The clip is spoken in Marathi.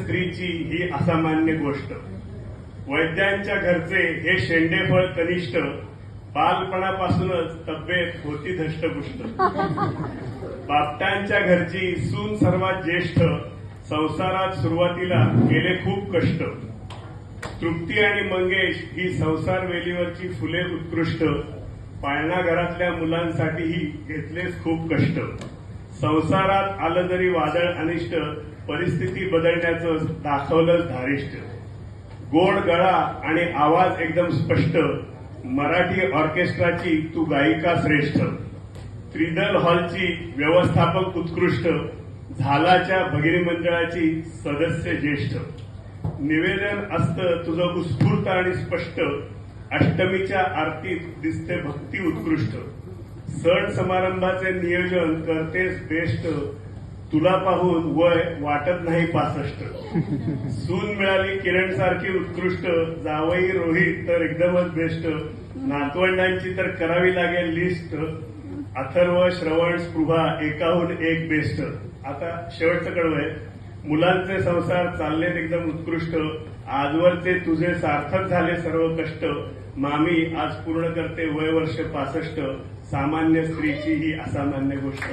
स्त्रीची ही असामान्य गोष्ट. वैद्यांच्या घरचे हे शेंडेफळ कनिष्ठ, बालपणापासूनच तब्येत होती धष्टपुष्ट. बापटांच्या घरची सून सर्वात ज्येष्ठ, संसारात सुरुवातीला गेले खूप कष्ट. तृप्ती आणि मंगेश ही संसार वेलीवरची फुले उत्कृष्ट, पाळणा घरातल्या मुलांसाठीही घेतलेच खूप कष्ट. संसारात आलं जरी वादळ अनिष्ट, परिस्थिती बदलण्याचं दाखवलं धारिष्ट. गोड गळा आणि आवाज एकदम स्पष्ट, मराठी ऑर्केस्ट्राची तू गायिका श्रेष्ठ. त्रिदल हॉलची व्यवस्थापक उत्कृष्ट, झालाच्या भगिनी मंडळाची सदस्य ज्येष्ठ. निवेदन असतं तुझं उत्स्फूर्त आणि स्पष्ट, अष्टमीच्या आरतीत दिसते भक्ती उत्कृष्ट. सण समारंभाचे नियोजन करतेस बेस्ट, तुला पाहून वय वाटत नाही 65. सून मिळाली किरण सारखी उत्कृष्ट, जावई रोहित तर एकदमच बेस्ट. नातवंडांची तर करावी लागेल लिस्ट, अथर्व श्रवण स्पृहा एकाहून एक बेस्ट. आता शेवटचं कडवं आहे. मुलांचे संसार चाललेत एकदम उत्कृष्ट, आजवरचे तुझे सार्थक झाले सर्व कष्ट. मामी आज पूर्ण करते वय वर्ष 65, सामान्य स्त्रीची ही असामान्य गोष्ट.